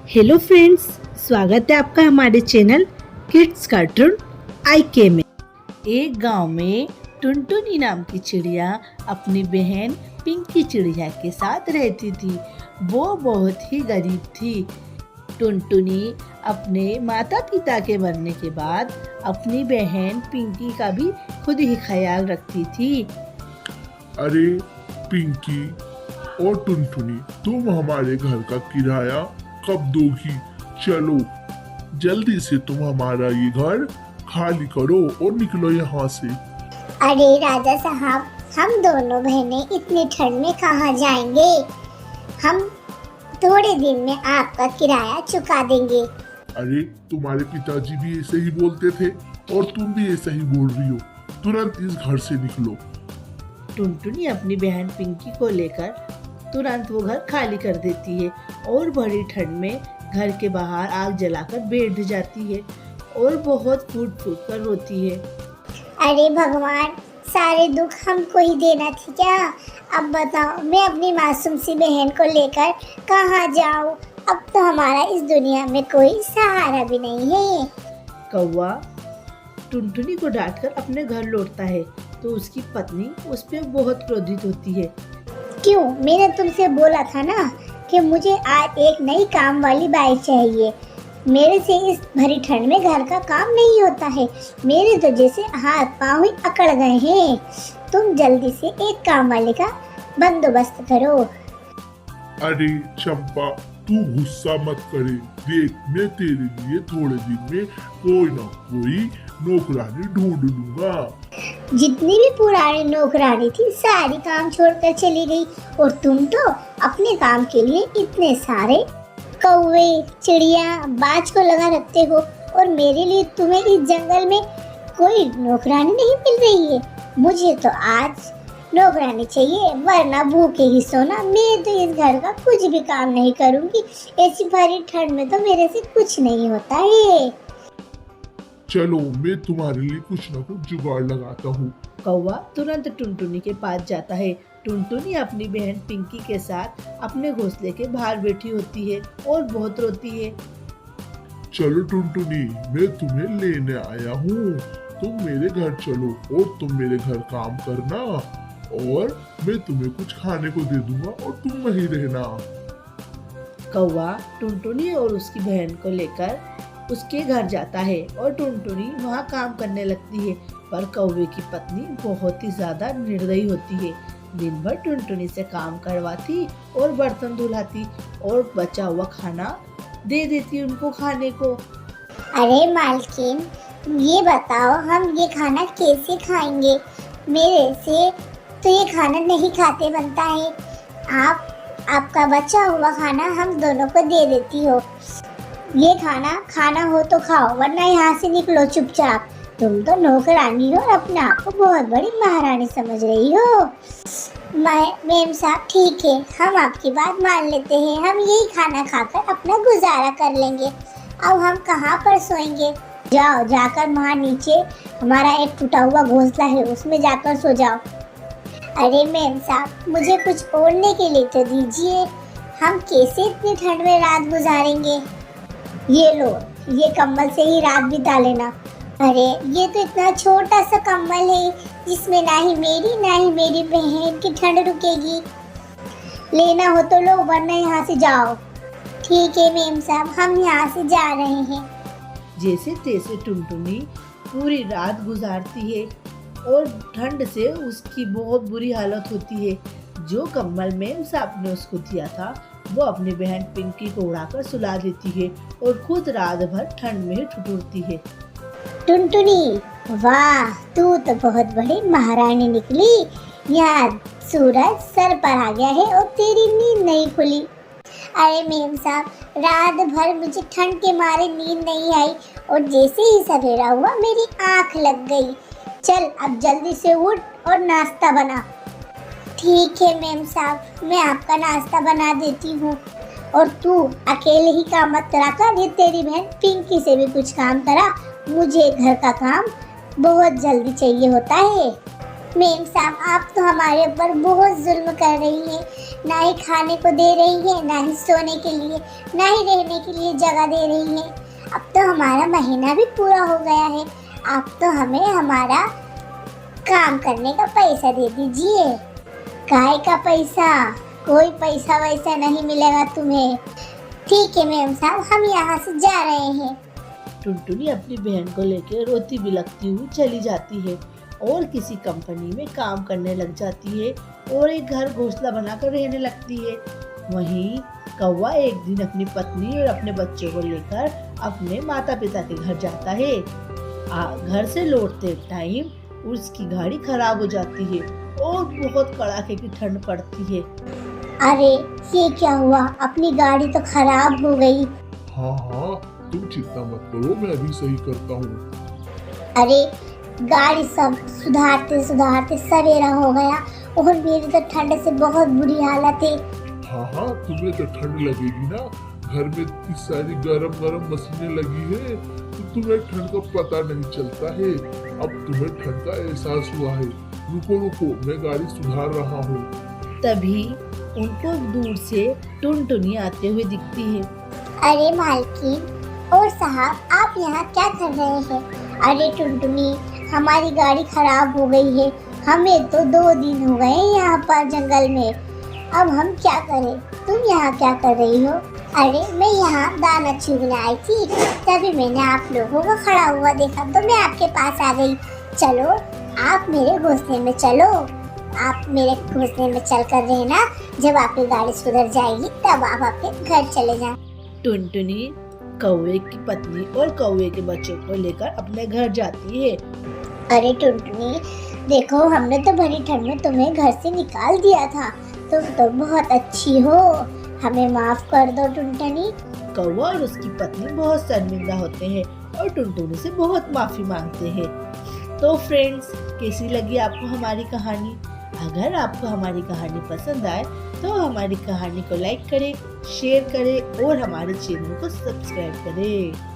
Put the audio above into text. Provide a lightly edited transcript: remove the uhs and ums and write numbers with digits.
Hello friends, स्वागत है आपका हमारे चैनल किड्स कार्टून आईके में। एक गांव में टुनटुनी नाम की चिड़िया अपनी बहन पिंकी चिड़िया के साथ रहती थी। वो बहुत ही गरीब थी। टुनटुनी अपने माता पिता के मरने के बाद अपनी बहन पिंकी का भी खुद ही ख्याल रखती थी। अरे पिंकी और टुनटुनी, तुम हमारे घर का किराया कब दोगी? चलो जल्दी से तुम हमारा ये घर खाली करो और निकलो यहाँ से। अरे राजा साहब, हम दोनों बहनें इतनी ठंड में कहाँ जाएंगे? हम थोड़े दिन में आपका किराया चुका देंगे। अरे तुम्हारे पिताजी भी ऐसे ही बोलते थे और तुम भी ऐसे ही बोल रही हो। तुरंत इस घर से निकलो। टुनटुनी अपनी बहन पिंकी को लेकर तुरंत वो घर खाली कर देती है और बड़ी ठंड में घर के बाहर आग जलाकर बैठ जाती है और बहुत फूट फूट कर रोती है। अरे भगवान, सारे दुख हमको ही देना थी क्या? अब बताओ, मैं अपनी मासूम सी बहन को लेकर कहाँ जाऊँ? अब तो हमारा इस दुनिया में कोई सहारा भी नहीं है। कौवा टुनटुनी को डांटकर अपने घर लौटता है तो उसकी पत्नी उस पर बहुत क्रोधित होती है। क्यों? मैंने तुमसे बोला था ना कि मुझे आज एक नई काम वाली बाई चाहिए। मेरे से इस भरी ठंड में घर का काम नहीं होता है। मेरे तो जैसे हाथ पांव ही अकड़ गए हैं। तुम जल्दी से एक काम वाले का बंदोबस्त करो। अरे चंपा, तू गुस्सा मत करे। देख, मैं तेरे लिए थोड़े दिन में कोई ना कोई नौकरानी ढूंढ लूंगा। जितनी भी पुरानी नौकरानी थी सारी काम छोड़कर चली गई, और तुम तो अपने काम के लिए इतने सारे कौवे, चिड़िया, बाज को लगा रखते हो, और मेरे लिए तुम्हें इस जंगल में कोई नौकरानी नहीं मिल रही है। मुझे तो आज नौकरानी चाहिए, वरना भूखे ही सोना। मैं तो इस घर का कुछ भी काम नहीं करूंगी। ऐसी भरी ठंड में तो मेरे से कुछ नहीं होता है। चलो, मैं तुम्हारे लिए कुछ ना कुछ जुगाड़ लगाता हूँ। कौवा तुरंत टुनटुनी के पास जाता है। टुनटुनी अपनी बहन पिंकी के साथ अपने घोंसले के बाहर बैठी होती है और बहुत रोती है। चलो टुनटुनी, मैं तुम्हें लेने आया हूँ। तुम मेरे घर चलो और तुम मेरे घर काम करना, और मैं तुम्हें कुछ खाने को दे दूंगा और तुम वहीं रहना। कौवा टुनटुनी और उसकी बहन को लेकर उसके घर जाता है और टुनटुनी वहाँ काम करने लगती है। पर कौवे की पत्नी बहुत ही ज्यादा निर्दयी होती है। दिन भर टुनटुनी से काम करवाती और बर्तन धुलाती और बचा हुआ खाना दे देती उनको खाने को। अरे मालकिन, ये बताओ, हम ये खाना कैसे खाएंगे? मेरे से तो ये खाना नहीं खाते बनता है। आपका बचा हुआ खाना हम दोनों को दे देती हो। ये खाना खाना हो तो खाओ, वरना यहाँ से निकलो चुपचाप। तुम तो नौकरानी हो और अपने आप को बहुत बड़ी महारानी समझ रही हो। मैम साहब, ठीक है, हम आपकी बात मान लेते हैं। हम यही खाना खाकर अपना गुजारा कर लेंगे। अब हम कहाँ पर सोएंगे? जाओ, जाकर वहाँ नीचे हमारा एक टूटा हुआ घोंसला है, उसमें जाकर सो जाओ। अरे मैम साहब, मुझे कुछ ओढ़ने के लिए तो दीजिए। हम कैसे इतनी ठंड में रात गुजारेंगे? ये लो, ये कंबल से ही रात बिता लेना। अरे ये तो इतना छोटा सा कंबल है, जिसमें ना ही मेरी बहन की ठंड रुकेगी। लेना हो तो लो, वरना यहाँ से जाओ। ठीक है मैम साहब, हम यहाँ से जा रहे हैं। जैसे तैसे टुनटुनी पूरी रात गुजारती है और ठंड से उसकी बहुत बुरी हालत होती है। जो कंबल मेम साहब ने उसको दिया था वो अपनी बहन पिंकी को उड़ाकर सुला देती है और खुद रात भर ठंड में ही ठिठुरती है। टुनटुनी, वाह, तू तो बहुत बड़ी महारानी निकली। यहाँ सूरज सर पर आ गया है और तेरी नींद नहीं खुली। अरे मेम साहब, रात भर मुझे ठंड के मारे नींद नहीं आई, और जैसे ही सवेरा हुआ मेरी आँख लग गई। चल अब जल्दी से उठ और नाश्ता बना। ठीक है मैम साहब, मैं आपका नाश्ता बना देती हूँ। और तू अकेले ही काम मत करा कर, ये तेरी बहन पिंकी से भी कुछ काम करा। मुझे घर का काम बहुत जल्दी चाहिए होता है। मेम साहब, आप तो हमारे ऊपर बहुत जुल्म कर रही हैं। ना ही खाने को दे रही हैं, ना ही सोने के लिए, ना ही रहने के लिए जगह दे रही हैं। अब तो हमारा महीना भी पूरा हो गया है। आप तो हमें हमारा काम करने का पैसा दे दीजिए। काय का पैसा? कोई पैसा वैसा नहीं मिलेगा तुम्हें। ठीक है मेम साहब, हम यहाँ से जा रहे हैं। टुनटुनी अपनी बहन को लेकर रोती बिलखती हुई चली जाती है और किसी कंपनी में काम करने लग जाती है और एक घर घोंसला बनाकर रहने लगती है। वहीं कौवा एक दिन अपनी पत्नी और अपने बच्चों को लेकर अपने माता पिता के घर जाता है। घर से लौटते टाइम उसकी गाड़ी खराब हो जाती है और बहुत कड़ाके की ठंड पड़ती है। अरे ये क्या हुआ? अपनी गाड़ी तो खराब हो गई। हाँ हाँ, तुम चिंता मत करो, मैं अभी सही करता हूँ। अरे गाड़ी सब सुधारते सुधारते सवेरा हो गया और मेरी तो ठंड से बहुत बुरी हालत है। हाँ हाँ, तुम्हें तो ठंड लगेगी ना, घर में इतनी सारी गरम गरम मशीनें लगी है तो तुम्हें ठंड का पता नहीं चलता है। अब तुम्हें ठंड का एहसास हुआ है। रुको रुको, मैं गाड़ी सुधार रहा हूँ। तभी उनको दूर से टुनटुनी आते हुए दिखती है। अरे मालकिन और साहब, आप यहाँ क्या कर रहे हैं? अरे टुनटुनी, हमारी गाड़ी खराब हो गई है। हमें तो 2 दिन हो गए यहाँ पर जंगल में। अब हम क्या करें? तुम यहाँ क्या कर रही हो? अरे मैं यहाँ दाना चुगने आई थी, तभी मैंने आप लोगों को खड़ा हुआ देखा तो मैं आपके पास आ गई। चलो आप मेरे घोंसले में चलो। आप मेरे घोंसले में चल कर रहना। जब आपकी गाड़ी सुधर जाएगी तब आप अपने घर चले जाएं। टुनटुनी कौवे की पत्नी और कौवे के बच्चों को लेकर अपने घर जाती है। अरे टुनटुनी, देखो हमने तो भरी ठंड में तुम्हें घर से निकाल दिया था। तुम तो बहुत अच्छी हो, हमें माफ कर दो टुनटुनी। कौवा और उसकी पत्नी बहुत शर्मिंदा होते हैं और टुनटुनी से बहुत माफी मांगते हैं। तो फ्रेंड्स, कैसी लगी आपको हमारी कहानी? अगर आपको हमारी कहानी पसंद आए तो हमारी कहानी को लाइक करें, शेयर करें और हमारे चैनल को सब्सक्राइब करें।